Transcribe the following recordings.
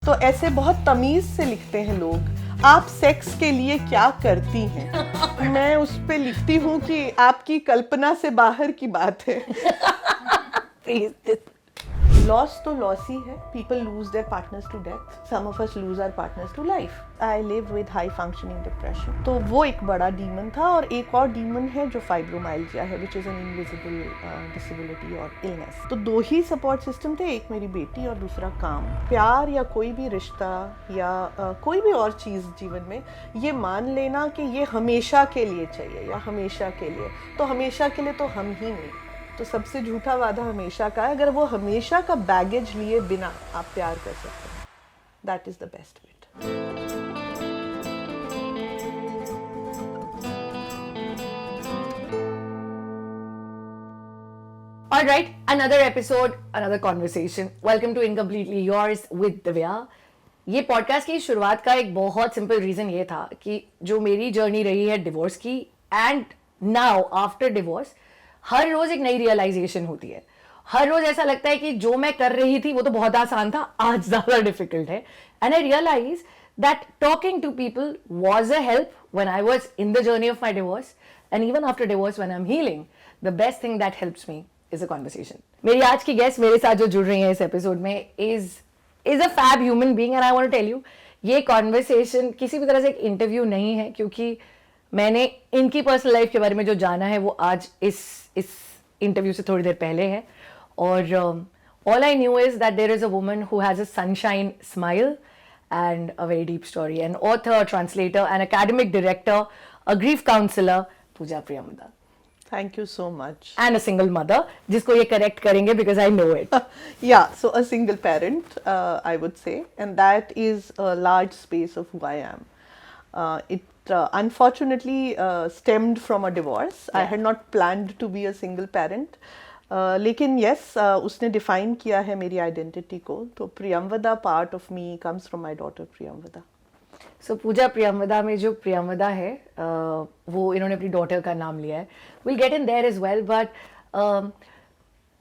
तो ऐसे बहुत तमीज से लिखते हैं लोग, आप सेक्स के लिए क्या करती हैं? मैं उस पे लिखती हूँ कि आपकी कल्पना से बाहर की बात है। लॉस तो लॉस ही है। People lose their partners to death, some of us lose our partners to life. I live with high functioning depression, तो वो एक बड़ा डीमन था। और एक और डीमन है जो फाइब्रोमाइल्जिया है, which is an invisible disability और इलनेस। तो दो ही सपोर्ट सिस्टम थे, एक मेरी बेटी और दूसरा काम। प्यार या कोई भी रिश्ता या कोई भी और चीज़ जीवन में, ये मान लेना कि ये हमेशा के लिए चाहिए या हमेशा के लिए, तो हमेशा के लिए तो हम ही नहीं। तो सबसे झूठा वादा हमेशा का है। अगर वो हमेशा का बैगेज लिए बिना आप प्यार कर सकते हैं, that is the best bit. All right, another episode, another conversation. Welcome to Incompletely Yours with Divya. ये पॉडकास्ट की शुरुआत का एक बहुत सिंपल रीजन ये था कि जो मेरी जर्नी रही है डिवोर्स की, एंड नाउ आफ्टर डिवोर्स हर रोज एक नई रियलाइजेशन होती है। हर रोज ऐसा लगता है कि जो मैं कर रही थी वो तो बहुत आसान था, आज ज्यादा डिफिकल्ट है। And I realise that talking to people was a help when I was in the journey of my divorce, and even after divorce when I am healing, the best thing that helps me is a conversation. मेरी आज की guest मेरे साथ जो जुड़ रही है इस एपिसोड में is a fab human being, and I want to tell you, ये कॉन्वर्सेशन किसी भी तरह से एक इंटरव्यू नहीं है, क्योंकि मैंने इनकी पर्सनल लाइफ के बारे में जो जाना है वो आज इस इंटरव्यू से थोड़ी देर पहले है। और all I knew is that there is a woman who has a sunshine smile and a very deep story. An author, translator, an academic director, a grief counselor, Pooja Priyamvada. Thank you so much. And a single mother, जिसको ये correct करेंगे because I know it. Yeah, so a single parent, I would say, and that is a large space of who I am. It unfortunately stemmed from a divorce. I had not planned to be a single parent. लेकिन yes, उसने define किया है मेरी identity को। तो Priyamvada part of me comes from my daughter Priyamvada. So Pooja Priyamvada में जो प्रियमवदा है वो इन्होंने अपनी डॉटर का नाम लिया है। Will get in there as well, but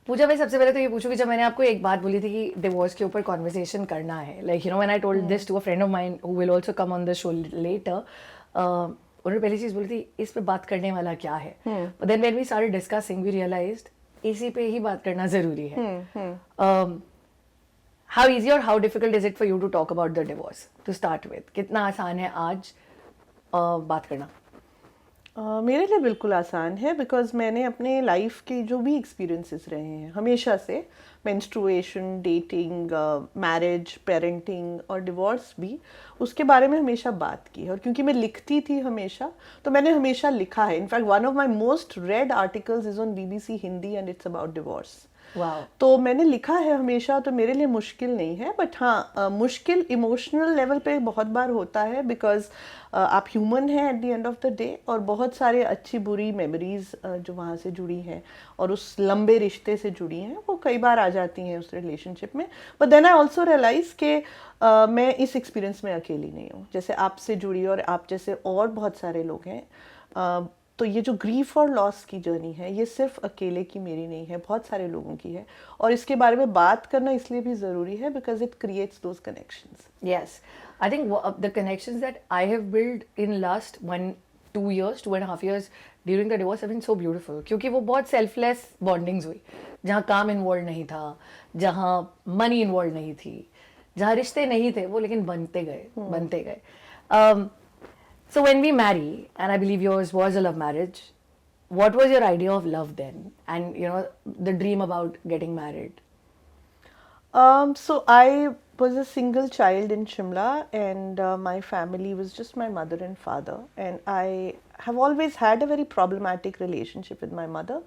Pooja, मैं सबसे पहले तो ये पूछूं कि जब मैंने आपको एक बात बोली थी कि डिवोर्स के ऊपर कॉन्वर्सेशन करना है, like you know when I told this to a friend of mine who will also come on the show later, उन्होंने पहली चीज बोली थी इस पे बात करने वाला क्या है। But then when we started discussing we realised इसी पे ही बात करना जरूरी है। How easy or how difficult is it for you to talk about the divorce to start with? कितना आसान है आज बात करना? मेरे लिए बिल्कुल आसान है, बिकॉज मैंने अपने लाइफ के जो भी एक्सपीरियंसेस रहे हैं हमेशा से, मेंस्ट्रुएशन, डेटिंग, मैरिज, पेरेंटिंग और डिवोर्स भी, उसके बारे में हमेशा बात की है। और क्योंकि मैं लिखती थी हमेशा, तो मैंने हमेशा लिखा है। In fact one of my most red articles is on BBC Hindi and it's about divorce. Wow. तो मैंने लिखा है हमेशा, तो मेरे लिए मुश्किल नहीं है। बट हाँ, मुश्किल इमोशनल लेवल पे बहुत बार होता है, बिकॉज आप ह्यूमन हैं at the end of the day, और बहुत सारे अच्छी बुरी मेमोरीज जो वहाँ से जुड़ी हैं और उस लंबे रिश्ते से जुड़ी हैं, वो कई बार आ जाती हैं उस रिलेशनशिप में। But then I also realise कि मैं इस एक्सपीरियंस में अकेली नहीं हूँ। जैसे आपसे जुड़ी और आप जैसे और बहुत सारे लोग हैं, तो ये जो ग्रीफ और लॉस की जर्नी है, ये सिर्फ अकेले की मेरी नहीं है, बहुत सारे लोगों की है। और इसके बारे में बात करना इसलिए भी ज़रूरी है because it creates those connections. Yes, I think the connections that I have built in last 2.5 years during the divorce have been so beautiful, क्योंकि वो बहुत selfless bondings हुई, जहाँ काम इन्वॉल्व नहीं था, जहाँ मनी इन्वॉल्व नहीं थी, जहाँ रिश्ते नहीं थे, वो लेकिन बनते गए। So when we marry, and I believe yours was a love marriage, what was your idea of love then? And you know, the dream about getting married? So I was a single child in Shimla, and my family was just my mother and father, and I have always had a very problematic relationship with my mother.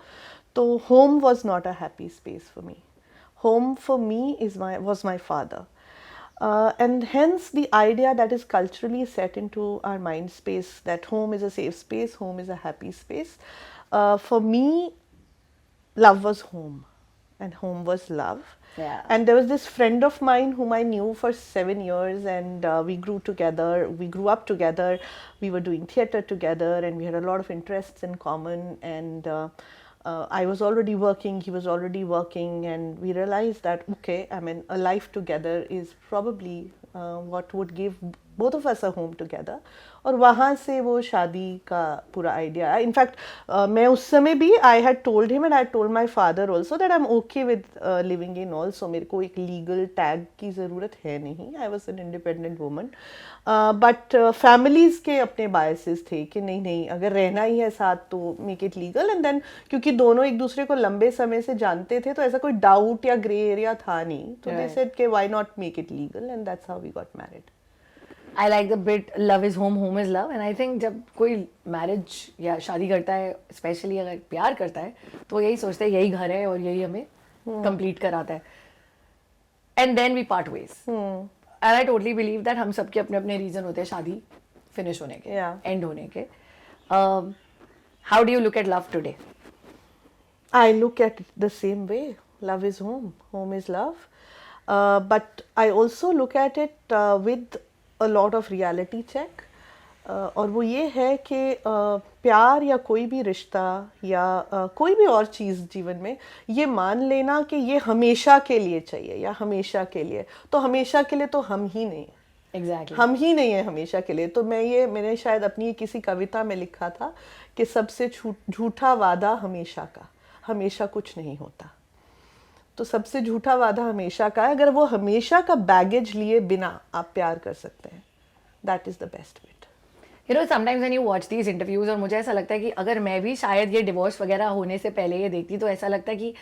So home was not a happy space for me. Home for me was my father. And hence the idea that is culturally set into our mind space that home is a safe space, home is a happy space. For me, love was home, and home was love. Yeah. And there was this friend of mine whom I knew for 7 years, and we grew together. We grew up together. We were doing theatre together, and we had a lot of interests in common. And I was already working, he was already working, and we realized that, okay, I mean, a life together is probably what would give both of us a home together. और वहाँ से वो शादी का पूरा idea आया. In fact मैं उस समय भी I had told him and I told my father also that I am okay with living in also. मेरे को एक लीगल टैग की ज़रूरत है नहीं. I was an independent woman. But families के अपने बायसेस थे कि नहीं नहीं अगर रहना ही है साथ तो make it legal. And then क्योंकि दोनों एक दूसरे को लंबे समय से जानते थे तो ऐसा कोई डाउट या ग्रे एरिया था नहीं. तो दे सेड कि why not make it legal and that's how we got married. I like the bit love is home, home is love, and I think जब कोई मैरिज या शादी करता है, स्पेशली अगर प्यार करता है, तो यही सोचता है यही घर है और यही हमें कंप्लीट कराता है. And then we part ways. And I totally believe that हम सबके अपने अपने रीजन होते हैं शादी फिनिश होने के, एंड होने के. How do you look yet love today? I look at it the same way. Love is home. Home is love. But I also look at it with a lot of reality check. और वो ये है कि प्यार या कोई भी रिश्ता या कोई भी और चीज़ जीवन में ये मान लेना कि ये हमेशा के लिए चाहिए या हमेशा के लिए, तो हमेशा के लिए तो हम ही नहीं हैं. Exactly. हम ही नहीं है हमेशा के लिए. तो मैंने शायद अपनी किसी कविता में लिखा था कि सबसे झूठा वादा हमेशा का, हमेशा कुछ नहीं होता. तो सबसे झूठा वादा हमेशा का है. अगर वो हमेशा का बैगेज लिए बिना आप प्यार कर सकते हैं, that is the best bit. You know, sometimes when you watch these interviews, और मुझे ऐसा लगता है कि अगर मैं भी शायद ये डिवोर्स वगैरह होने से पहले ये देखती तो ऐसा लगता है कि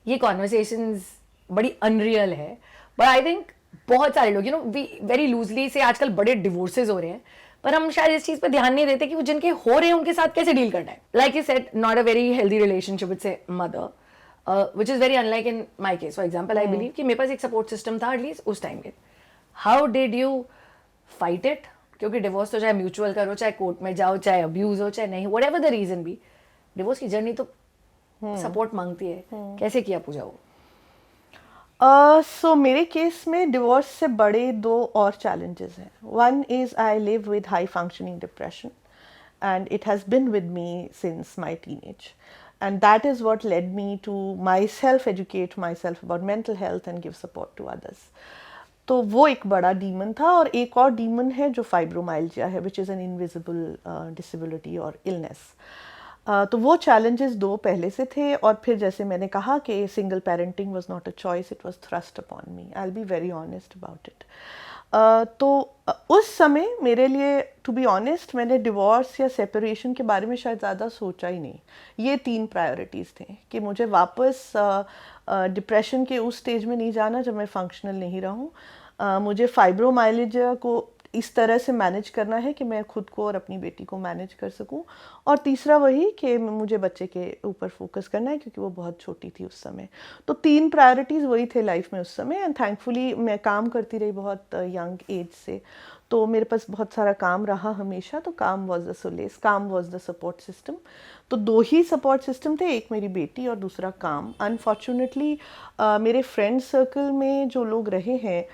ये कॉन्वर्सेशंस बड़ी अनरियल है. बट आई थिंक बहुत सारे लोग, you know, we very loosely से आजकल बड़े डिवोर्सेज हो रहे हैं, पर हम शायद इस चीज़ पे ध्यान नहीं देते कि वो जिनके हो रहे हैं उनके साथ कैसे डील करना है. Like you said, not a very healthy relationship with से mother, which is very unlike in my case. For example, I believe कि मेरे पास एक support system था एटलीस्ट उस टाइम पे. How did you fight it? क्योंकि डिवोर्स तो चाहे म्यूचुअल करो, चाहे कोर्ट में जाओ, चाहे अब्यूज हो, चाहे नहीं, whatever the reason be, divorce की जर्नी तो सपोर्ट मांगती है. कैसे किया पूजा वो? सो मेरे केस में डिवोर्स से बड़े दो और चैलेंजेस हैं. One is I live with high functioning depression and it has been with me since my teenage. And that is what led me to myself educate myself about mental health and give support to others. तो वो एक बड़ा demon था. और एक और demon है जो फाइब्रोमाइल्जिया है, which is an invisible disability और इलनेस. तो वो चैलेंजेस दो पहले से थे. और फिर जैसे मैंने कहा कि single parenting was not a choice, it was thrust upon me. I will be very honest about it. तो उस समय मेरे लिए, टू बी ऑनेस्ट, मैंने डिवोर्स या सेपरेशन के बारे में शायद ज़्यादा सोचा ही नहीं. ये 3 प्रायोरिटीज़ थे कि मुझे वापस डिप्रेशन के उस स्टेज में नहीं जाना जब मैं फंक्शनल नहीं रहूँ. मुझे फाइब्रोमाइल्जिया को इस तरह से मैनेज करना है कि मैं खुद को और अपनी बेटी को मैनेज कर सकूं. और तीसरा वही कि मुझे बच्चे के ऊपर फोकस करना है क्योंकि वो बहुत छोटी थी उस समय. तो 3 प्रायोरिटीज़ वही थे लाइफ में उस समय. एंड थैंकफुली मैं काम करती रही बहुत यंग एज से, तो मेरे पास बहुत सारा काम रहा हमेशा. तो काम वॉज द सोलेस, काम वॉज द सपोर्ट सिस्टम. तो 2 ही सपोर्ट सिस्टम थे, एक मेरी बेटी और दूसरा काम. अनफॉर्चुनेटली मेरे फ्रेंड सर्कल में जो लोग रहे हैं,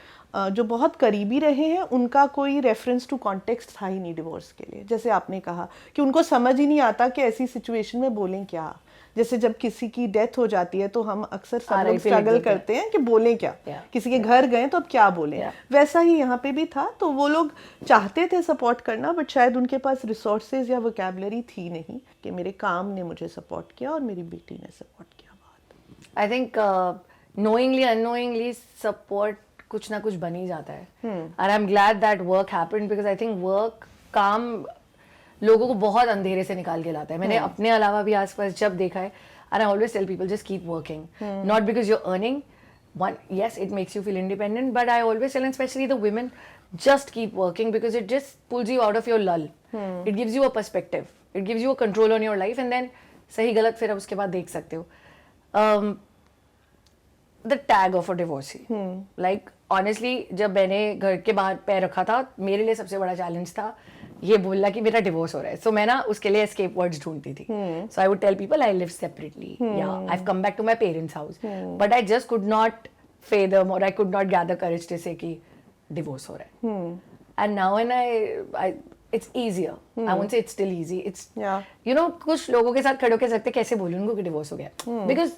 जो बहुत करीबी रहे हैं, उनका कोई रेफरेंस टू कॉन्टेक्स्ट था ही नहीं डिवोर्स के लिए. जैसे आपने कहा कि उनको समझ ही नहीं आता कि ऐसी सिचुएशन में बोलें क्या. जैसे जब किसी की डेथ हो जाती है तो हम अक्सर सब लोग स्ट्रगल करते हैं कि बोलें क्या. किसी के घर गए तो अब क्या बोलें. वैसा ही यहाँ पे भी था. तो वो लोग चाहते थे सपोर्ट करना, बट शायद उनके पास रिसोर्सेज या वोकैबुलरी थी नहीं. कि मेरे काम ने मुझे सपोर्ट किया और मेरी बेटी ने सपोर्ट किया बहुत. I think knowingly unknowingly support कुछ ना कुछ बन ही जाता है. And I am glad that work happened, because I think work, काम लोगों को बहुत अंधेरे से निकाल के लाता है. मैंने अपने अलावा भी आसपास जब देखा है, and I always tell people just keep working, not because you are earning. One, yes, it makes you feel independent, but I always tell, and especially the women, just keep working because it just pulls you out of your lull. It gives you a perspective. It gives you a control on your life, and then सही गलत फिर आप उसके बाद देख सकते हो. The tag of a divorcee. Like honestly, जब मैंने घर के बाहर पैर रखा था, मेरे लिए सबसे बड़ा चैलेंज था ये बोलना कि मेरा डिवोर्स हो रहा है. सो मैं ना उसके लिए एस्केप वर्ड्स ढूंढती थी. So I would tell people I live separately, या I have come back to my parents house, but I just could not fathom or I could not gather courage to say कि divorce हो रहा है. And now when I it's easier. I won't say it's still easy. It's you know, कुछ लोगों के साथ खड़े होके सकते कैसे बोलूं उनको कि डिवोर्स हो गया. Because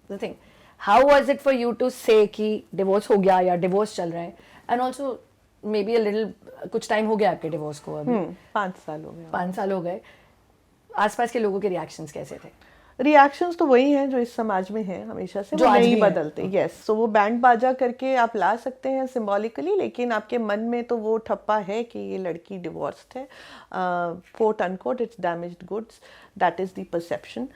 the thing, how was it for you to say कि डिवोर्स हो गया या डिवोर्स चल रहा है? And also may be a little, कुछ टाइम हो गया आपके डिवोर्स को अभी? 5 साल हो गए। 5 साल हो गए। आसपास के लोगों के रिएक्शंस कैसे थे? रिएक्शंस तो वही हैं जो इस समाज में हैं हमेशा से, जो वो आज नहीं भी हैं। बदलते। यस, सो वो बैंड बाजा करके आप ला सकते हैं सिंबॉलिकली, लेकिन आपके मन में तो वो ठप्पा है कि ये लड़की डिवोर्स्ड है, quote unquote it's damaged goods, that is the perception.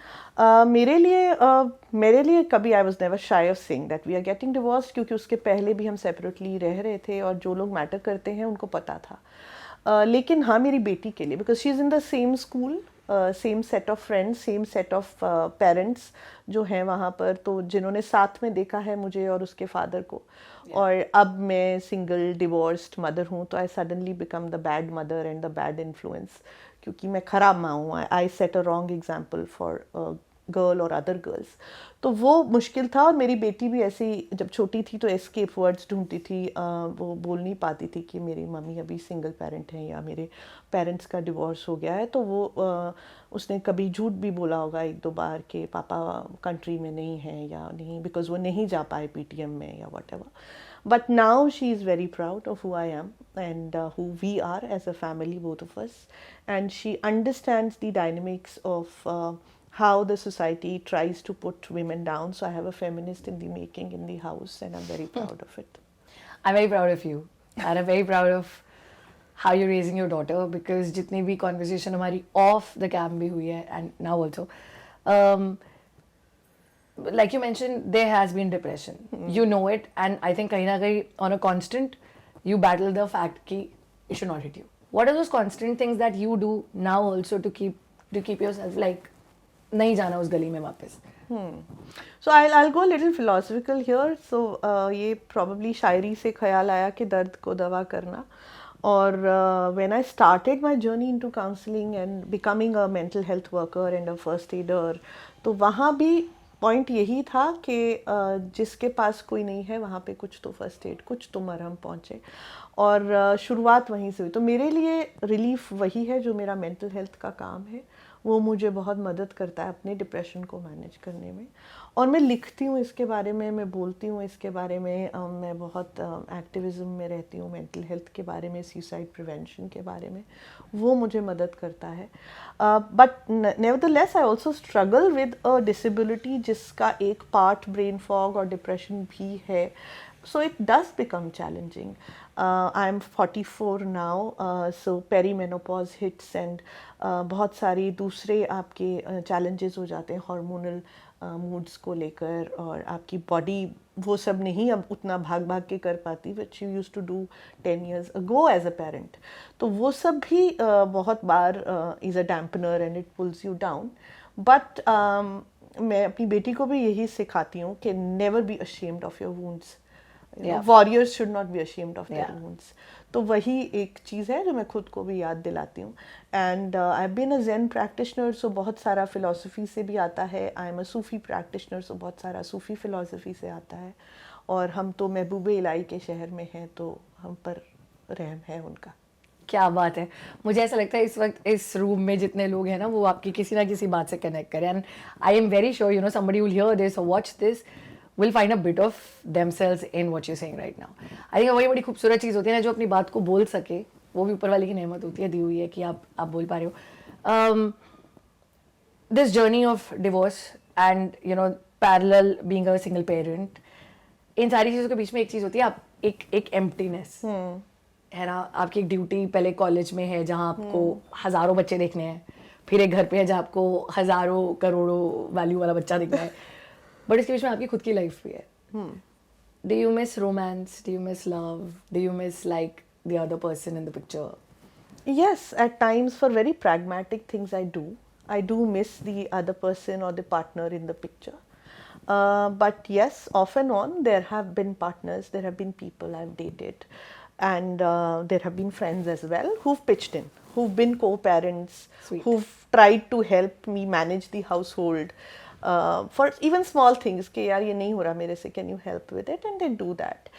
मेरे लिए कभी I was never shy of saying that we are getting divorced, क्योंकि उसके पहले भी हम सेपरेटली रह रहे थे और जो लोग मैटर करते हैं उनको पता था। लेकिन हाँ, मेरी बेटी के लिए, because she is in the same school, same set of friends, same set of parents जो हैं वहाँ पर, तो जिन्होंने साथ में देखा है मुझे और उसके फादर को। और अब मैं सिंगल डिवोर्स्ड मदर हूँ, तो I suddenly become the bad mother and the bad influence, क्योंकि मैं खराब माँ हूँ। I set a wrong example for girl और अदर गर्ल्स। तो वो मुश्किल था। और मेरी बेटी भी ऐसी जब छोटी थी तो एस्केप वर्ड्स ढूंढती थी, वो बोल नहीं पाती थी कि मेरी मम्मी अभी सिंगल पेरेंट हैं या मेरे पेरेंट्स का डिवोर्स हो गया है। तो वो उसने कभी झूठ भी बोला होगा 1-2 बार कि पापा कंट्री में नहीं है या नहीं, बिकॉज वो नहीं जा पाए पीटीएम में या what ever. But now she is very proud of who I am and who we are as a family, both of us. And she understands the dynamics of how the society tries to put women down. So I have a feminist in the making in the house, and I'm very proud of it. I'm very proud of you, and I'm very proud of how you're raising your daughter, because जितनी भी conversation हमारी off the cam भी हुई है and now also, like you mentioned, there has been depression. You know it, and I think kahin na kahin on a constant, you battle the fact कि it should not hit you. What are those constant things that you do now also to keep yourself like नहीं जाना उस गली में वापस? So I'll go a little philosophical here. So ये probably शायरी से ख्याल आया कि दर्द को दवा करना। और when I started my journey into counseling and becoming a mental health worker and a first aider, तो वहाँ भी पॉइंट यही था कि जिसके पास कोई नहीं है वहाँ पे कुछ तो फर्स्ट एड, कुछ तो मरहम पहुँचे। और शुरुआत वहीं से हुई। तो मेरे लिए रिलीफ वही है जो मेरा मेंटल हेल्थ का काम है। वो मुझे बहुत मदद करता है अपने डिप्रेशन को मैनेज करने में। और मैं लिखती हूँ इसके बारे में, मैं बोलती हूँ इसके बारे में, मैं बहुत एक्टिविज़म में रहती हूँ मेंटल हेल्थ के बारे में, सुसाइड प्रिवेंशन के बारे में। वो मुझे मदद करता है। But nevertheless I also struggle with a disability जिसका एक पार्ट ब्रेन फॉग और डिप्रेशन भी है। So it does become challenging. I'm 44 now, so perimenopause hits and बहुत सारी दूसरे आपके challenges हो जाते हैं हार्मोनल moods को लेकर, और आपकी बॉडी वो सब नहीं अब उतना भाग भाग के कर पाती which you used to do 10 years ago as a parent. तो वो सब भी बहुत बार is a dampener and it pulls you down. But मैं अपनी बेटी को भी यही सिखाती हूँ कि never be ashamed of your wounds. Warriors should not be ashamed of their wounds. तो वही एक चीज़ है जो मैं खुद को भी याद दिलाती हूँ। And I have been a Zen practitioner, so बहुत सारा फ़िलासफ़ी से भी आता है। I am a Sufi practitioner, so बहुत सारा सूफ़ी फ़िलासफ़ी से आता है। और हम तो महबूबे इलाही के शहर में हैं, तो हम पर रहम है उनका। क्या बात है। मुझे ऐसा लगता है इस वक्त इस रूम में जितने लोग हैं ना, वो आपकी किसी ना किसी बात से कनेक्ट करें। And I am very sure you know somebody will hear this or watch this will find a bit of themselves in what you're saying right now. I think वही बड़ी खूबसूरत चीज़ होती है ना, जो अपनी बात को बोल सके, वो भी ऊपर वाले की नेमत होती है, दी हुई है कि आप बोल पा रहे हो। This journey of divorce and you know parallel being a single parent, इन सारी चीज़ों के बीच में एक चीज़ होती है, आप एक emptiness है ना। आपकी एक ड्यूटी पहले कॉलेज में है जहाँ आपको हज़ारों बच्चे देखने हैं, फिर एक घर पे है जहाँ आपको हज़ारों करोड़ों वैल्यू वाला बच्चा दिखना है, बट इसके बीच में आपकी खुद की लाइफ भी है। Do you miss romance? Do you miss love? Do you miss like the other person in the picture? Yes, at times for very pragmatic things I do. I do miss the other person or the partner in the picture. But yes, off and on, there have been partners, there have been people I've dated, and there have been friends as well who've pitched in, who've been co-parents, Sweet. who've tried to help me manage the household. For even small things कि यार ये नहीं हो रहा मेरे से, can you help with it, and they do that.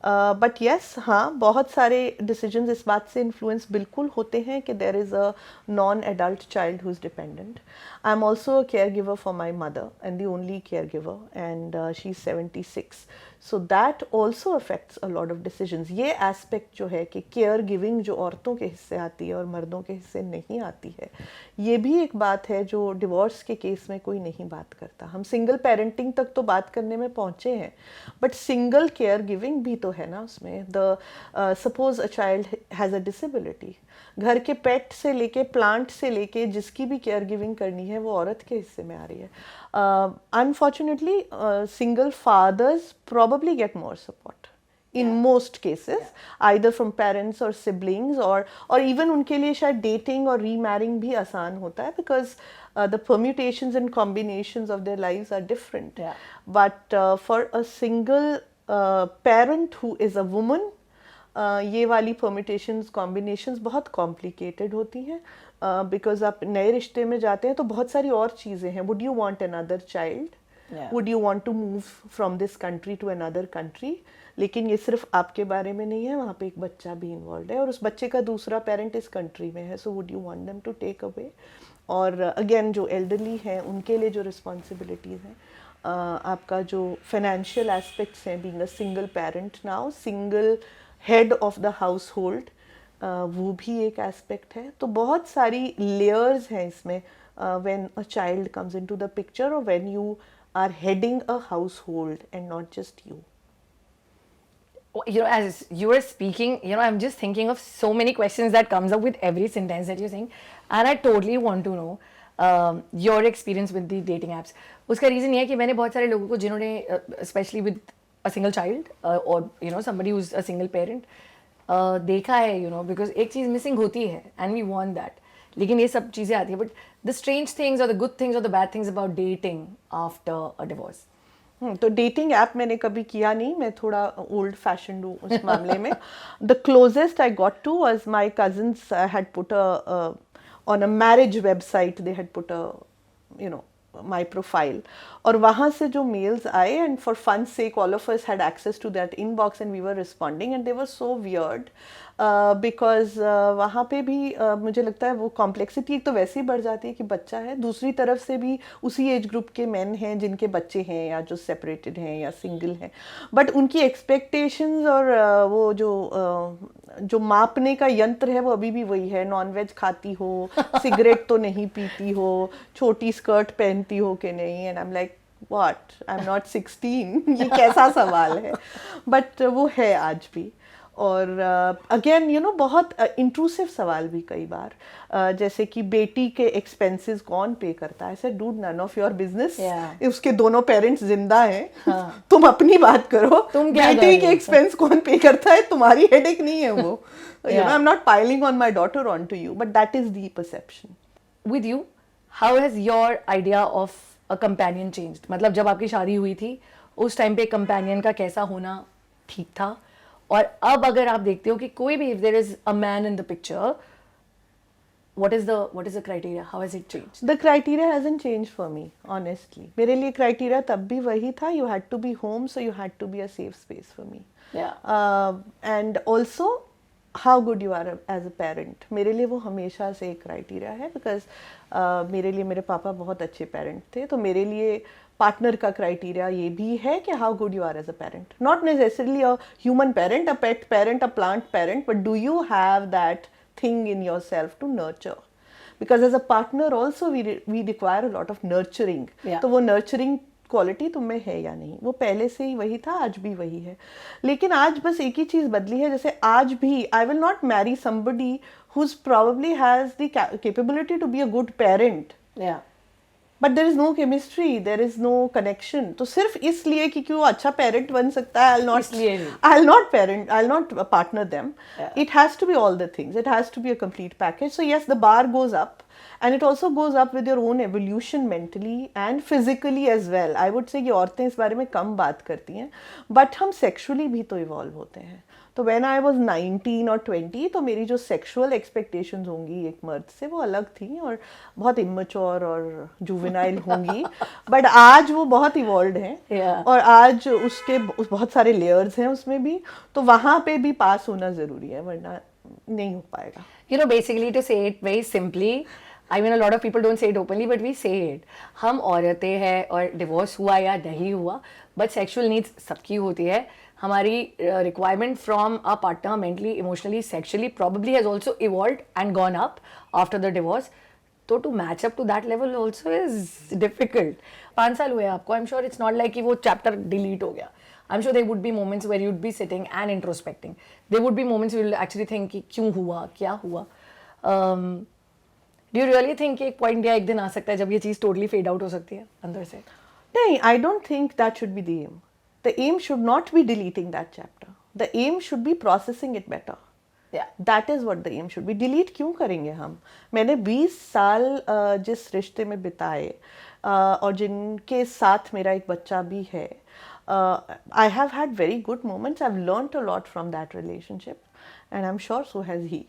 But yes, हाँ, बहुत सारे डिसीजंस इस बात से इन्फ्लुएंस बिल्कुल होते हैं कि there is a non adult child who is dependent. I am also a care giver for my mother and the only care giver, and she is 76. So that also affects a lot of decisions. ये aspect जो है कि care giving जो औरतों के हिस्से आती है और मर्दों के हिस्से नहीं आती है, ये भी एक बात है जो डिवोर्स के केस में कोई नहीं बात करता. हम सिंगल पेरेंटिंग तक तो बात करने में पहुंचे हैं, बट सिंगल केयर गिविंग भी तो है ना उसमें. Suppose a child has a disability, घर के पेट से लेके प्लांट से लेके जिसकी भी केयर गिविंग करनी है वो औरत के हिस्से में आ रही है. Unfortunately single fathers probably get more support in most cases, either from parents or siblings, or even उनके लिए शायद dating और remarrying भी आसान होता है because the permutations and combinations of their lives are different. But for a single parent who is a woman, ये वाली permutations combinations बहुत complicated होती हैं, because आप नए रिश्ते में जाते हैं तो बहुत सारी और चीज़ें हैं. Would you want another child? Would you want to move from this country to another country? लेकिन ये सिर्फ आपके बारे में नहीं है, वहाँ पे एक बच्चा भी इन्वॉल्व है और उस बच्चे का दूसरा पेरेंट इस कंट्री में है. So would you want them to take away? और अगेन जो एल्डरली हैं उनके लिए जो रिस्पॉन्सिबिलिटीज़ हैं, आपका जो फाइनेंशियल एस्पेक्ट्स हैं, being a single parent now, single head of the household, वो भी एक एस्पेक्ट है. तो बहुत सारी लेयर्स हैं इसमें when a child comes into the picture और when you are heading a household and not just you. You know, as you were speaking, you know, I'm just thinking of so many questions that comes up with every sentence that you're saying, and I totally want to know your experience with the dating apps. उसका reason ये है कि मैंने बहुत सारे लोगों को जिन्होंने especially with a single child or you know somebody who's a single parent देखा है, you know, because एक चीज़ missing होती है and we want that. लेकिन ये सब चीज़ें आती है, बट द स्ट्रेंज थिंग्स और द गुड थिंग्स और the bad things about dating after a divorce. तो डेटिंग ऐप मैंने कभी किया नहीं, मैं थोड़ा ओल्ड फैशन हूँ उस मामले में. The closest I got to was my cousins had put on a marriage website, they had put you know my profile, और वहाँ से जो मेल्स आए, and for fun sake all of us had access to that inbox and we were responding and they were so weird because वहाँ पे भी मुझे लगता है वो कॉम्प्लेक्सिटी एक तो वैसे ही बढ़ जाती है कि बच्चा है, दूसरी तरफ से भी उसी एज ग्रुप के मेन हैं जिनके बच्चे हैं या जो सेपरेटेड हैं या सिंगल हैं, बट उनकी एक्सपेक्टेशंस और वो जो मापने का यंत्र है वो अभी भी वही है. नॉनवेज खाती हो, सिगरेट तो नहीं पीती हो, छोटी स्कर्ट पहनती हो कि नहीं, and I am like what, I am not 16. ये कैसा सवाल है, बट वो है आज भी. और अगेन यू नो बहुत इंट्रूसिव सवाल भी कई बार, जैसे कि बेटी के एक्सपेंसेस कौन पे करता है. ऐसे dude none of your business, उसके दोनों पेरेंट्स जिंदा हैं, तुम अपनी बात करो, बेटी के एक्सपेंस कौन पे करता है तुम्हारी हेडेक नहीं है वो. You know, I'm not piling on my daughter onto you, but that is the perception. With you, how has your idea of a companion changed? मतलब जब आपकी शादी हुई थी उस टाइम पे companion का कैसा होना ठीक था, और अब अगर आप देखते हो कि कोई भी if there is a man in the picture, what is the criteria? How has it changed? The criteria hasn't changed for me, honestly. मेरे लिए criteria तब भी वही था. You had to be home, so you had to be a safe space for me. And also how good you are as a parent. मेरे लिए वो हमेशा से एक क्राइटेरिया है, बिकॉज मेरे लिए मेरे पापा बहुत अच्छे पेरेंट थे, तो मेरे लिए पार्टनर का क्राइटेरिया ये भी है कि how good you are as a parent. Not necessarily a human parent, a pet parent, a plant parent, but do you have that thing in yourself to nurture, because as a partner also we require a lot of nurturing. तो वो nurturing quality तुम में है या नहीं, वो पहले से ही वही था, आज भी वही है. लेकिन आज बस एक ही चीज़ बदली है. जैसे आज भी I will not marry somebody who's probably has the capability to be a good parent, but there is no chemistry, there is no connection. तो सिर्फ इसलिए कि वो अच्छा पेरेंट बन सकता है, I will not partner them. It has to be all the things, it has to be a complete package. So yes, the bar goes up. And it also goes up with your own evolution mentally and physically as well. I would say कि औरतें इस बारे में कम बात करती हैं, but हम sexually भी तो evolve होते हैं. तो व्हेन आई वाज 19 और 20 तो मेरी जो सेक्सुअल एक्सपेक्टेशंस होंगी एक मर्द से वो अलग थी और बहुत इमेच्योर और जुवेनाइल होंगी, बट आज वो बहुत इवॉल्व हैं Yeah. और आज उसके बहुत सारे लेयर्स हैं उसमें भी, तो वहाँ पे भी पास होना ज़रूरी है वरना नहीं हो पाएगा. You know, basically to say it very simply, I mean a lot of people don't say it openly, but we say it. हम औरतें हैं और डिवोर्स हुआ या नहीं हुआ, but sexual needs सबकी होती है. हमारी requirement from our partner mentally, emotionally, sexually probably has also evolved and gone up after the divorce. तो to match up to that level also is difficult. 5 साल हुए आपको, I'm sure it's not like कि वो chapter delete हो गया. I'm sure there would be moments where you'd be sitting and introspecting. There would be moments where you'll actually think कि क्यों हुआ, क्या हुआ. Do you really think कि एक point या एक दिन आ सकता है जब ये चीज़ totally fade out हो सकती है अंदर से? नहीं, I don't think that should be the aim. The aim should not be deleting that chapter. The aim should be processing it better. Yeah. That is what the aim should be. Delete क्यों करेंगे हम? मैंने 20 साल जिस रिश्ते में बिताए और जिनके साथ मेरा एक बच्चा भी है, I have had very good moments. I've learnt a lot from that relationship, and I'm sure so has he.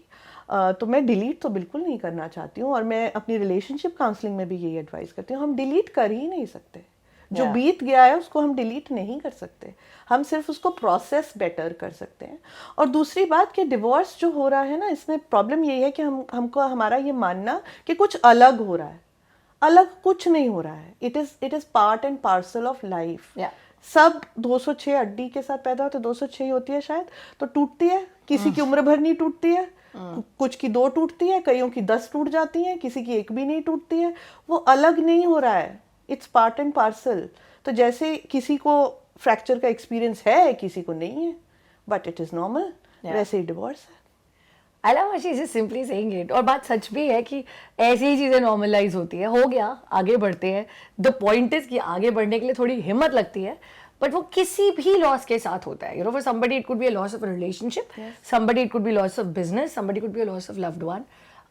तो मैं डिलीट तो बिल्कुल नहीं करना चाहती हूँ और मैं अपनी रिलेशनशिप काउंसलिंग में भी यही एडवाइस करती हूँ, हम डिलीट कर ही नहीं सकते. जो Yeah. बीत गया है उसको हम डिलीट नहीं कर सकते, हम सिर्फ उसको प्रोसेस बेटर कर सकते हैं. और दूसरी बात कि डिवोर्स जो हो रहा है ना, इसमें प्रॉब्लम यही है कि हमको हमारा ये मानना कि कुछ अलग हो रहा है. अलग कुछ नहीं हो रहा है. It is part and parcel of life. Yeah. सब 206 हड्डी के साथ पैदा होते, 206 ही होती है शायद, तो टूटती है. किसी की उम्र भर नहीं टूटती है, कुछ की 2 टूटती है, कईयों की 10 टूट जाती हैं, किसी की 1 भी नहीं टूटती है. वो अलग नहीं हो रहा है, इट्स पार्ट एंड पार्सल. तो जैसे किसी को फ्रैक्चर का एक्सपीरियंस है, किसी को नहीं है, बट इट इज नॉर्मल, वैसे ही डिवोर्स है. I love how she's just simply saying it. और बात सच भी है कि ऐसी ही चीज़ें नॉर्मलाइज होती है. हो गया, आगे बढ़ते हैं. द पॉइंट इज कि आगे बढ़ने के लिए थोड़ी हिम्मत लगती है, बट वो किसी भी लॉस के साथ होता है. You know, for somebody it could be a loss of a relationship, somebody it could be loss of business, somebody could be a loss of loved one.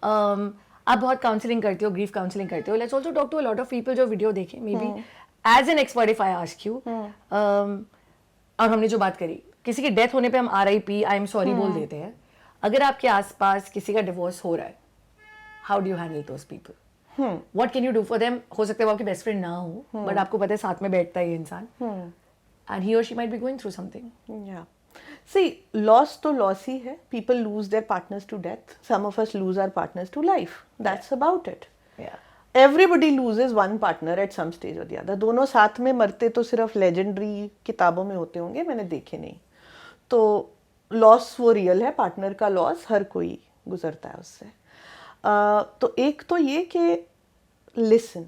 आप बहुत काउंसलिंग करते हो, ग्रीफ काउंसलिंग करते हो. Let's also talk to a lot of people जो video देखें, maybe as an expert if I ask you. और हमने जो बात करी, किसी की डेथ होने पे हम RIP, आई एम सॉरी बोल देते हैं. अगर आपके आसपास किसी का डिवोर्स हो रहा है, how do you handle those people? What can you do for them? हो सकता है वो आपके बेस्ट फ्रेंड ना हो, बट आपको पता है साथ में बैठता है ये इंसान, एंड ही और she might be going through something. Yeah. See, loss तो loss ही है. People lose their partners to death. Some of us lose our partners to life. That's about it. Yeah. Everybody loses one partner at some stage or the other. दोनों साथ में मरते तो सिर्फ legendary किताबों में होते होंगे, मैंने देखे नहीं. तो लॉस वो रियल है, पार्टनर का लॉस हर कोई गुजरता है उससे. तो एक तो ये कि listen,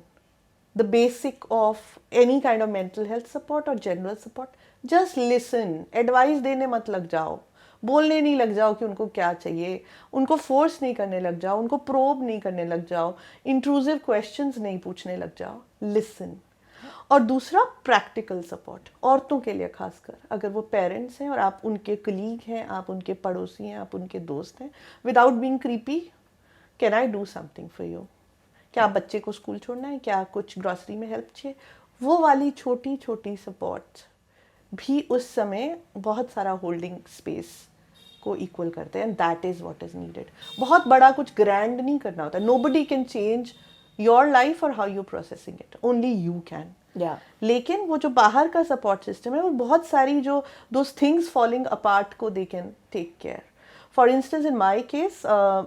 the basic of any kind of mental health support or general support, just listen. Advice देने मत लग जाओ, बोलने नहीं लग जाओ कि उनको क्या चाहिए, उनको फोर्स नहीं करने लग जाओ, उनको प्रोब नहीं करने लग जाओ, इंट्रूसिव क्वेश्चंस नहीं पूछने लग जाओ. लिसन. और दूसरा प्रैक्टिकल सपोर्ट, औरतों के लिए खासकर, अगर वो पेरेंट्स हैं और आप उनके कलीग हैं, आप उनके पड़ोसी हैं, आप उनके दोस्त हैं, without being creepy, can I do something for you? क्या बच्चे को स्कूल छोड़ना है, क्या कुछ ग्रॉसरी में हेल्प चाहिए? वो वाली छोटी छोटी सपोर्ट भी उस समय बहुत सारा होल्डिंग स्पेस को इक्वल करते हैं, and that is what is needed. बहुत बड़ा कुछ ग्रैंड नहीं करना होता. Nobody can change your life और how you processing it, only you can. लेकिन वो जो बाहर का सपोर्ट सिस्टम है, वो बहुत सारी जो दोस थिंग्स फॉलिंग अपार्ट को they can take care. For instance, in my case,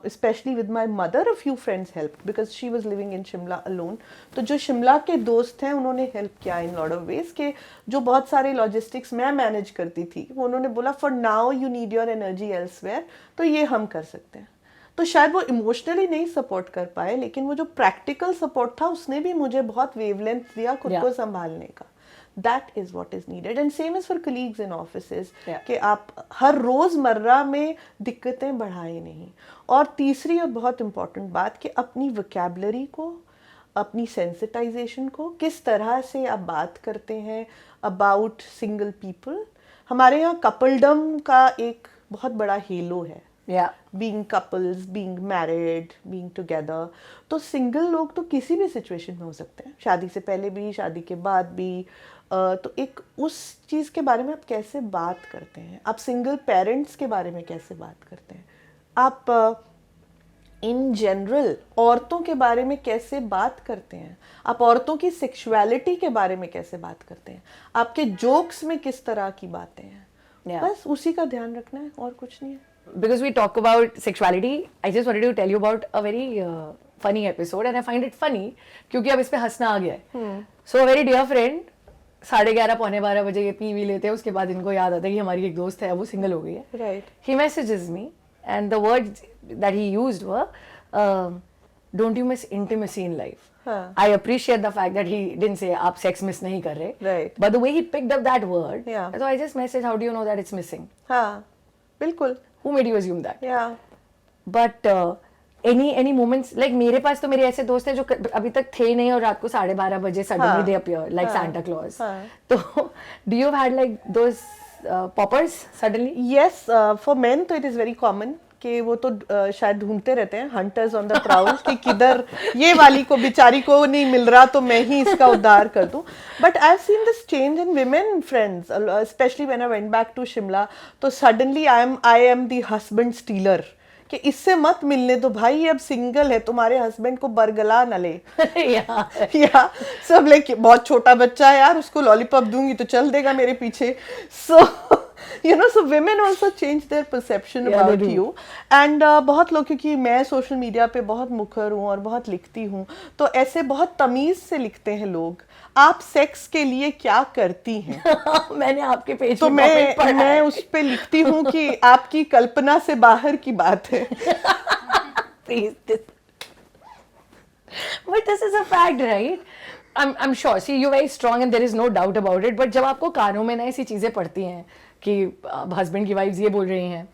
especially with my mother, a few friends helped because she was living in Shimla alone. तो जो शिमला के दोस्त हैं उन्होंने हेल्प किया in lot of ways के जो बहुत सारे लॉजिस्टिक्स मैं मैनेज करती थी, वो उन्होंने बोला for now you need your energy elsewhere, तो ये हम कर सकते हैं. तो शायद वो इमोशनली नहीं सपोर्ट कर पाए, लेकिन वो जो प्रैक्टिकल सपोर्ट था उसने भी मुझे बहुत वेवलेंथ दिया खुद को संभालने का. That is what is needed, and same is for colleagues in offices. कि आप हर रोज़मर्रा में दिक्कतें बढ़ाए नहीं. और तीसरी और बहुत इम्पॉर्टेंट बात कि अपनी वोकैबुलरी को, अपनी सेंसिटाइजेशन को, किस तरह से आप बात करते हैं अबाउट सिंगल पीपल. हमारे यहाँ कपलडम का एक बहुत बड़ा हेलो है. Being couples, being married, being together. तो सिंगल लोग तो किसी भी सिचुएशन में हो सकते हैं, शादी से पहले भी, शादी के बाद भी, तो एक उस चीज़ के बारे में आप कैसे बात करते हैं, आप सिंगल पेरेंट्स के बारे में कैसे बात करते हैं, आप इन जनरल औरतों के बारे में कैसे बात करते हैं, आप औरतों की सेक्सुअलिटी के बारे में कैसे बात करते हैं, आपके जोक्स में किस तरह की बातें हैं, बस उसी का ध्यान रखना है और कुछ नहीं है. Because we talk about sexuality, I just wanted to tell you about a very funny episode and I find it funny क्योंकि अब इस पे हंसना आ गया है. So a very dear friend, 11:30 पौने 12 बजे ये पी लेते हैं, उसके बाद इनको याद आता है कि हमारी एक दोस्त है वो सिंगल हो गई है. Right. He messages me and the words that he used were don't you miss intimacy in life. I appreciate the fact that he didn't say आप sex miss नहीं कर रहे. Right. But the way he picked up that word, Yeah. so I just messaged, how do you know that it's missing? हाँ, बिल्कुल. Who made you assume that? Yeah. But any moments, like मेरे पास तो मेरे ऐसे दोस्त हैं जो अभी तक थे नहीं और रात को 12:30 बजे suddenly they appear like Santa Claus. तो do you have had like those poppers suddenly? Yes, for men तो it is very common कि वो तो शायद ढूंढते रहते हैं, हंटर्स ऑन द प्राउल, कि किधर ये वाली को बेचारी को नहीं मिल रहा तो मैं ही इसका उद्धार कर दूं. But I have seen this change in women friends, specially when I went back to Shimla. तो suddenly I am the husband stealer, कि इससे मत मिलने दो भाई, ये अब सिंगल है, तुम्हारे हस्बैंड को बरगला न ले. या सब लाइक बहुत छोटा बच्चा है यार, उसको लॉलीपॉप दूंगी तो चल देगा मेरे पीछे. सो so women also change their perception about you. And बहुत लोग, क्योंकि मैं सोशल मीडिया पे बहुत मुखर हूँ और बहुत लिखती हूँ, तो ऐसे बहुत तमीज से लिखते हैं लोग, आप सेक्स के लिए क्या करती हैं. मैंने आपके पेज तो मैं उस पे लिखती हूँ कि आपकी कल्पना से बाहर की बात है. But this is a fact, right? I'm sure. See, you're very strong and there is no doubt about it. But जब आपको कानों में ना ऐसी चीजें पड़ती हैं कि हस्बैंड की वाइफ्स ये बोल रही हैं,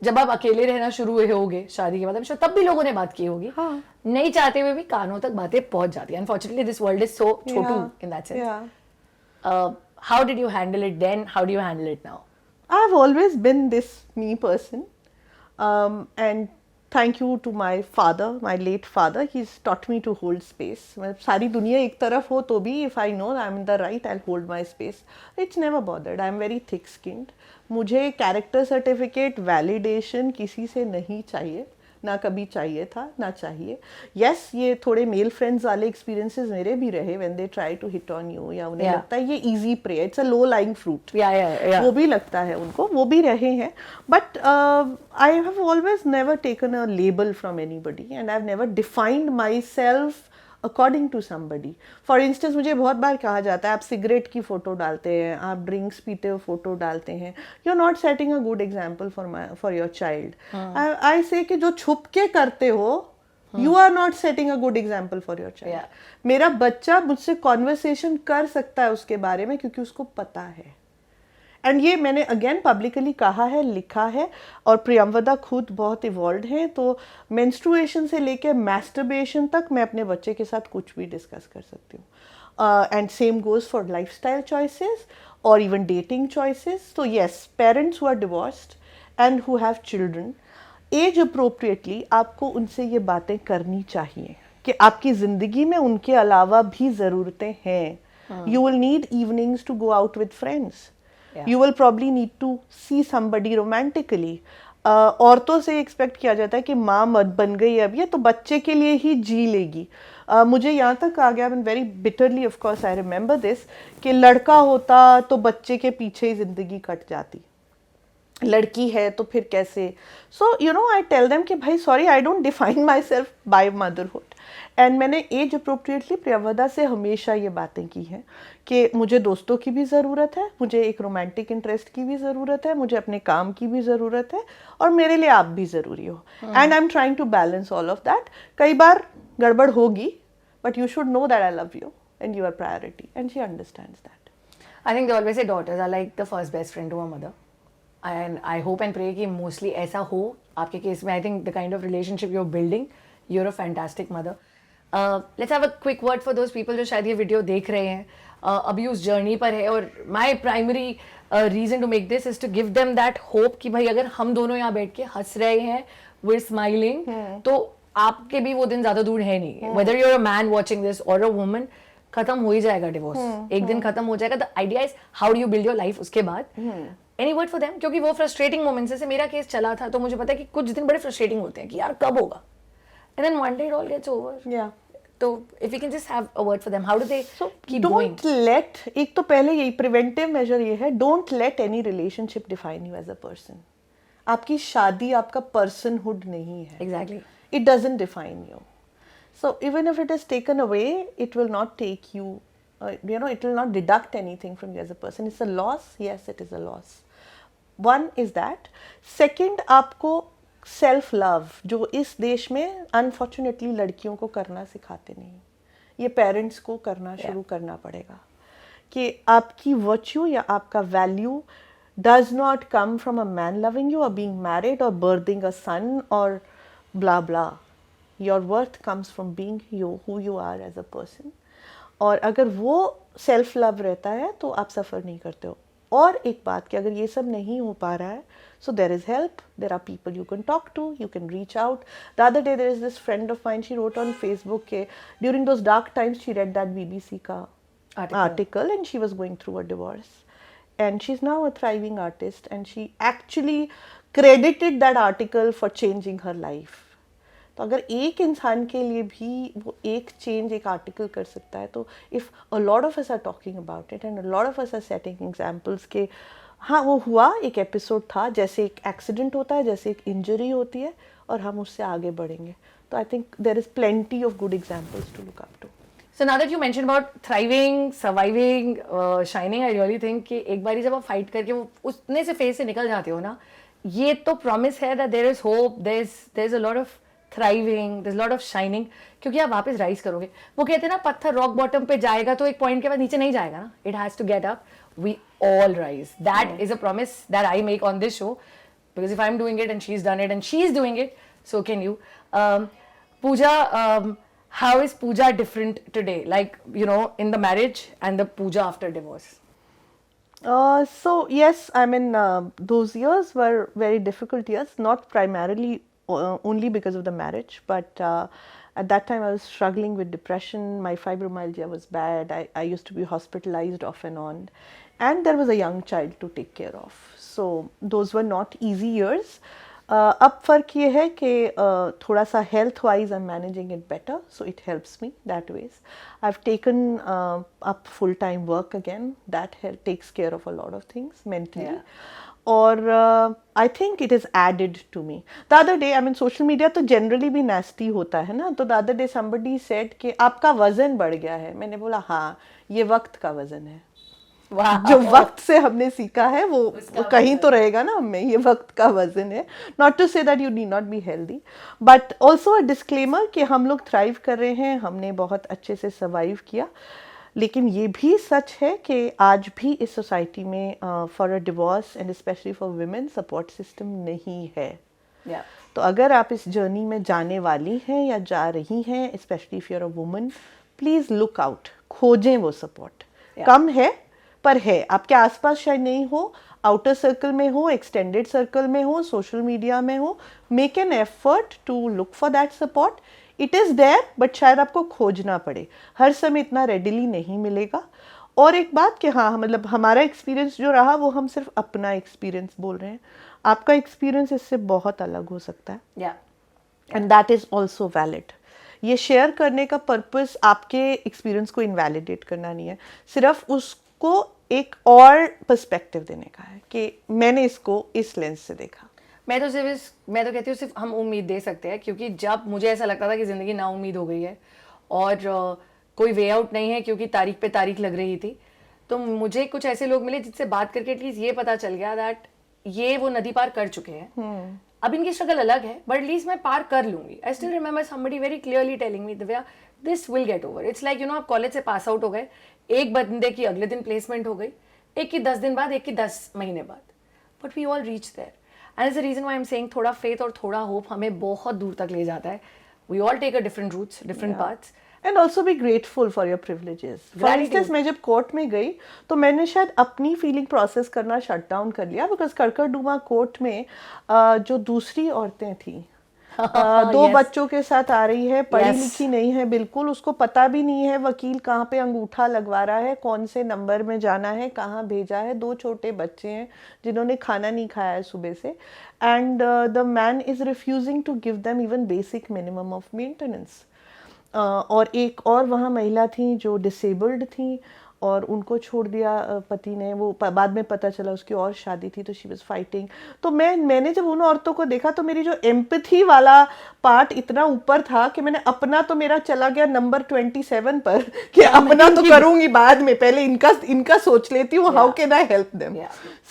जब आप अकेले रहना शुरू हुए होगे शादी के बाद, I'm sure तब भी लोगों ने बात की होगी. हाँ. नहीं चाहते हुए भी कानों तक बातें पहुंच जाती हैं. Unfortunately, this world is so Chhotu in that sense. Yeah. How did you handle it then? How do you handle it now? I've always been this me person, and thank you to my father, my late father. He's taught me to hold space. मतलब सारी दुनिया एक तरफ हो तो भी, if I know I'm in the right, I'll hold my space. It's never bothered. I'm very thick-skinned. मुझे character certificate validation किसी से नहीं चाहिए, ना कभी चाहिए था, ना चाहिए. यस, ये थोड़े मेल फ्रेंड्स वाले एक्सपीरियंसेस मेरे भी रहे, when they try to hit on you, या उन्हें लगता है ये easy prey, it's a low lying fruit, वो भी लगता है उनको, वो भी रहे हैं. But I have always never taken a label from anybody and I have never defined myself according to somebody. For instance, मुझे बहुत बार कहा जाता है आप सिगरेट की फ़ोटो डालते हैं, आप ड्रिंक्स पीते हुए फ़ोटो डालते हैं, you are not setting a good example for your child. I say कि जो छुप के करते हो, you are not setting a good example for your child. मेरा बच्चा मुझसे कॉन्वर्सेशन कर सकता है उसके बारे में क्योंकि उसको पता है. एंड ये मैंने अगेन पब्लिकली कहा है, लिखा है, और प्रियंवदा खुद बहुत इवॉल्व हैं, तो मेंस्ट्रुएशन से लेकर मैस्टरबेशन तक मैं अपने बच्चे के साथ कुछ भी डिस्कस कर सकती हूँ. And same goes for lifestyle choices और इवन डेटिंग चॉइसेस. तो yes, parents who are divorced and who have children, as appropriately आपको उनसे ये बातें करनी चाहिए कि आपकी ज़िंदगी में उनके अलावा भी ज़रूरतें हैं. You will need evenings to go out with friends. You will probably need to see somebody romantically. औरतों से एक्सपेक्ट किया जाता है कि माँ मत बन गई अब ये तो बच्चे के लिए ही जी लेगी. मुझे यहाँ तक आ गया, very bitterly of course I remember this, कि लड़का होता तो बच्चे के पीछे ही जिंदगी कट जाती, लड़की है तो फिर कैसे. So you know, I tell them कि भाई sorry, I don't define myself by motherhood. And मैंने एज अप्रोप्रिएटली प्रियंवदा से हमेशा ये बातें की हैं कि मुझे दोस्तों की भी ज़रूरत है, मुझे एक रोमांटिक इंटरेस्ट की भी ज़रूरत है, मुझे अपने काम की भी ज़रूरत है, और मेरे लिए आप भी ज़रूरी हो. And I am trying to balance all of that. कई बार गड़बड़ होगी, but you should know that I love you and you are priority, and she understands that. I think they always say daughters are like the first best friend to a mother. And I hope and pray कि mostly ऐसा हो आपके case में. I think the kind of relationship you're building, you're a fantastic mother. Let's have a quick word for those people जो शायद ये video देख रहे हैं, अभी उस जर्नी पर है, और my primary reason to make this is to give them that hope कि भाई अगर हम दोनों यहाँ बैठ के हंस रहे हैं, we're smiling, तो आपके भी वो दिन ज़्यादा दूर है नहीं. Whether you're a man watching this or a woman, खत्म हो ही जाएगा डिवोर्स, एक दिन खत्म हो जाएगा. The idea is how do you build your life उसके बाद. एनी वर्ड फॉर देम, क्योंकि वो फ्रस्ट्रेटिंग मोमेंट्स, जैसे मेरा केस चला था तो मुझे पता है कि कुछ दिन बड़े फ्रस्ट्रेटिंग होते हैं कि यार कब होगा, and then one day it all gets over. या तो if you can just have a word for them, how do they keep going? Don't let, एक तो पहले यही प्रिवेंटिव मेजर ये है, don't let any relationship define you as a person. आपकी शादी आपका पर्सनहुड नहीं है. Exactly. It doesn't define you. So even if it is taken away, it will not take you, it will not deduct anything from you as a person. It's a loss. Yes, it is a loss. One is that. Second, आपको self love, जो इस देश में unfortunately लड़कियों को करना सिखाते नहीं, ये पेरेंट्स को करना शुरू करना पड़ेगा. कि आपकी virtue या आपका value does not come from a man loving you or being married or birthing a son or blah blah. Your worth comes from being you, who you are as a person. और अगर वो self love रहता है तो आप सफ़र नहीं करते हो. और एक बात कि अगर ये सब नहीं हो पा रहा है, so there is help, there are people you can talk to, you can reach out. The other day there is this friend of mine, she wrote on Facebook के during those dark times she read that BBC का article and she was going through a divorce. And she's now a thriving artist and she actually credited that article for changing her life. तो अगर एक इंसान के लिए भी वो एक चेंज एक आर्टिकल कर सकता है, तो if a lot of us are talking about it and a lot of us are setting examples के हाँ वो हुआ, एक एपिसोड था, जैसे एक एक्सीडेंट होता है, जैसे एक इंजरी होती है और हम उससे आगे बढ़ेंगे. तो I think there is plenty of good examples to look up to. So now that you mentioned about thriving, surviving, shining, I really think कि एक बारी जब आप फाइट करके वो उतने से फेज से निकल जाते हो ना, ये तो प्रॉमिस है that there is hope, there's a lot of thriving, there's a lot of shining, क्योंकि आप वापस राइज करोगे. वो कहते हैं ना पत्थर रॉक बॉटम पे जाएगा तो एक पॉइंट के बाद नीचे नहीं जाएगा ना, it has to get up. We all rise. That is a promise that I make on this show, because if I'm doing it and she's done it and she's doing it, so can you. Pooja, how is Pooja different today? Like, you know, in the marriage and the Pooja after divorce? So yes, I mean those years were very difficult years, not primarily only because of the marriage, but at that time I was struggling with depression. My fibromyalgia was bad. I used to be hospitalized off and on, and there was a young child to take care of. So those were not easy years. अब फ़र्क ये है कि थोड़ा सा health wise I am managing it better, so it helps me that ways. I have taken up full time work again, that takes care of a lot of things mentally. और I think it is added to me. The other day, I mean social media तो generally भी nasty होता है ना, तो the other day somebody said कि आपका वज़न बढ़ गया है. मैंने बोला हाँ, ये वक्त का वज़न है. जो वक्त से हमने सीखा है वो कहीं तो रहेगा ना हमें, ये वक्त का वजन है. Not to say that you need not be healthy, but also a disclaimer कि हम लोग थ्राइव कर रहे हैं, हमने बहुत अच्छे से सर्वाइव किया. लेकिन ये भी सच है कि आज भी इस सोसाइटी में for a divorce and specially for women support system नहीं है. तो अगर आप इस जर्नी में जाने वाली हैं या जा रही हैं, specially if you are a woman, please look out, खोजें वो सपोर्ट. कम है पर है, आपके आसपास शायद नहीं हो, आउटर सर्कल में हो, एक्सटेंडेड सर्कल में हो, सोशल मीडिया में हो. Make an effort to look for that support. It is there, but शायद आपको खोजना पड़े, हर समय इतना रेडिली नहीं मिलेगा. और एक बात कि हाँ, मतलब हमारा एक्सपीरियंस जो रहा वो हम सिर्फ अपना एक्सपीरियंस बोल रहे हैं, आपका एक्सपीरियंस इससे बहुत अलग हो सकता है, and that is also valid. ये शेयर करने का पर्पस आपके एक्सपीरियंस को इनवैलिडेट करना नहीं है, सिर्फ उसको एक और पर्सपेक्टिव देने का है कि मैंने इसको इस लेंस से देखा. मैं तो कहती हूँ सिर्फ हम उम्मीद दे सकते हैं, क्योंकि जब मुझे ऐसा लगता था कि ज़िंदगी ना उम्मीद हो गई है और कोई वे आउट नहीं है क्योंकि तारीख पे तारीख लग रही थी, तो मुझे कुछ ऐसे लोग मिले जिससे बात करके एटलीस्ट ये पता चल गया दैट ये वो नदी पार कर चुके हैं. अब इनकी स्ट्रगल अलग है, बट एटलीस्ट मैं पार कर लूंगी. I still remember somebody very clearly telling me, Divya, this will get over. It's like, you no, आप कॉलेज से पास आउट हो गए, एक बंदे की अगले दिन प्लेसमेंट हो गई, एक की 10 दिन बाद, एक की 10 महीने बाद, but we all reach there. And is the reason why I am saying थोड़ा फेथ और थोड़ा होप हमें बहुत दूर तक ले जाता है. We all take a different routes, different paths. And also be grateful for your privileges. For instance, मैं जब कोर्ट में गई तो मैंने शायद अपनी फीलिंग प्रोसेस करना शट डाउन कर लिया, बिकॉज कड़कड़डूमा कोर्ट में जो दूसरी औरतें थी दो Yes. बच्चों के साथ आ रही है, पढ़ी Yes. लिखी नहीं है बिल्कुल, उसको पता भी नहीं है वकील कहाँ पे अंगूठा लगवा रहा है, कौन से नंबर में जाना है, कहाँ भेजा है। दो छोटे बच्चे हैं जिन्होंने खाना नहीं खाया है सुबह से, and the man is refusing to give them even basic minimum of maintenance. और एक और वहाँ महिला थी जो डिसेबल्ड थी और उनको छोड़ दिया पति ने। वो बाद में पता चला उसकी और शादी थी, तो शी वाज फाइटिंग। तो मैंने जब उन औरतों को देखा तो मेरी जो एम्पैथी वाला पार्ट इतना ऊपर था कि मैंने अपना तो मेरा चला गया नंबर 27 पर कि अपना तो करूंगी बाद में, पहले इनका सोच लेती हूँ, how can I help them.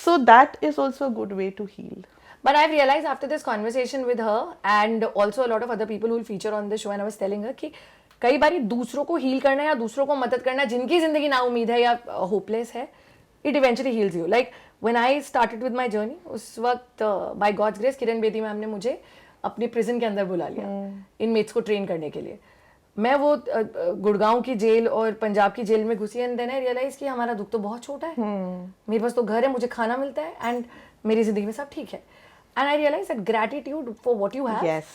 So that is also a good way to heal. But I've realized after this conversation with her and also a lot of other people who will feature on this show, and I was telling her कि कई बारी दूसरों को heal करना या दूसरों को मदद करना, जिनकी जिंदगी ना उम्मीद है या होपलेस है, it eventually heals you. Like when I started with my journey, उस वक्त by God's grace Kiran Bedi ma'am ने मुझे अपनी प्रिजन के अंदर बुला लिया इनमेट्स को ट्रेन करने के लिए. मैं वो गुड़गांव की जेल और पंजाब की जेल में घुसी, एंड देन आई रियलाइज कि हमारा दुख तो बहुत छोटा है. मेरे पास तो घर है, मुझे खाना मिलता है, एंड मेरी जिंदगी में सब ठीक है. And I realized that gratitude for what you have, Yes.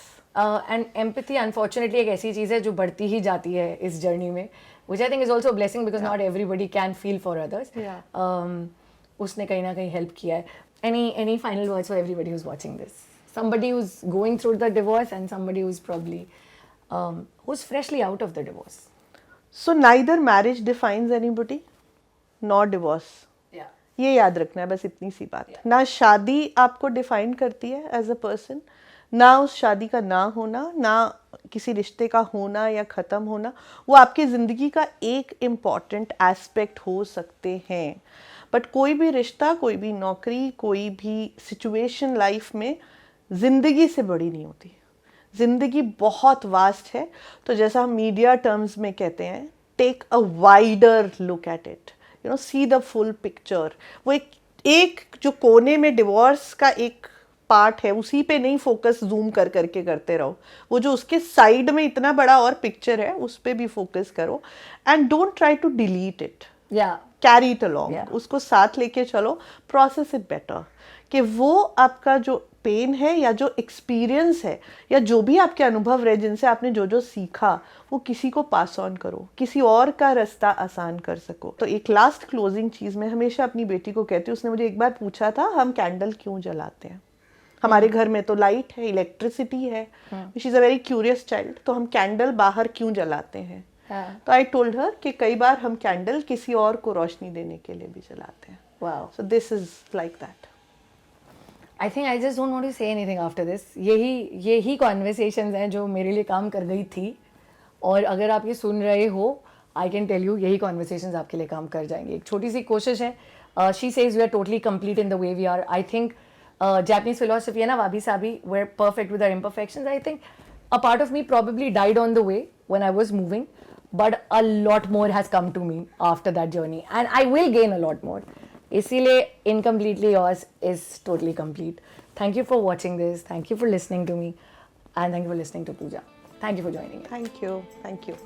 And empathy, unfortunately, एक ऐसी चीज़ है जो बढ़ती ही जाती है इस journey में, which I think is also a blessing because not everybody can feel for others. उसने कहीं ना कहीं help किया है. Any final words for everybody who's watching this? Somebody who's going through the divorce and somebody who's probably who's freshly out of the divorce. So neither marriage defines anybody, nor divorce. ये याद रखना है, बस इतनी सी बात. ना शादी आपको डिफाइन करती है एज अ पर्सन, ना उस शादी का ना होना, ना किसी रिश्ते का होना या ख़त्म होना. वो आपकी ज़िंदगी का एक इम्पॉर्टेंट एस्पेक्ट हो सकते हैं, बट कोई भी रिश्ता, कोई भी नौकरी, कोई भी सिचुएशन लाइफ में ज़िंदगी से बड़ी नहीं होती. ज़िंदगी बहुत वास्ट है. तो जैसा हम मीडिया टर्म्स में कहते हैं, take a wider look at it, you know, see the full picture. वो एक जो कोने में डिवोर्स का एक पार्ट है, उसी पे नहीं फोकस जूम करके करते रहो. वो जो उसके साइड में इतना बड़ा और पिक्चर है, उस पे भी फोकस करो, and don't try to delete it, carry it along. उसको साथ लेके चलो, प्रोसेस इट बेटर. कि वो आपका जो पेन है या जो एक्सपीरियंस है या जो भी आपके अनुभव रहे, जिनसे आपने जो जो सीखा, वो किसी को पास ऑन करो, किसी और का रास्ता आसान कर सको. तो एक लास्ट क्लोजिंग चीज़ मैं हमेशा अपनी बेटी को कहती हूँ. उसने मुझे एक बार पूछा था, हम कैंडल क्यों जलाते हैं? हमारे घर में तो लाइट है, इलेक्ट्रिसिटी है. She is a very curious child. तो हम कैंडल बाहर क्यों जलाते हैं? तो आई टोल्ड हर कि कई बार हम कैंडल किसी और को रोशनी देने के लिए भी जलाते हैं. So this is like that. I think I just don't want to say anything after this. यही conversations हैं जो मेरे लिए काम कर गई थी, और अगर आप ये सुन रहे हो, I can tell you यही conversations आपके लिए काम कर जाएंगे. एक छोटी सी कोशिश है. She says we are totally complete in the way we are. I think Japanese philosophy है ना, wabi sabi, we're perfect with our imperfections. I think a part of me probably died on the way when I was moving, but a lot more has come to me after that journey, and I will gain a lot more. इसीलिए Incompletely Yours is totally complete. Thank you for watching this. Thank you for listening to me. And thank you for listening to Pooja. Thank you for joining me. Thank you. Thank you.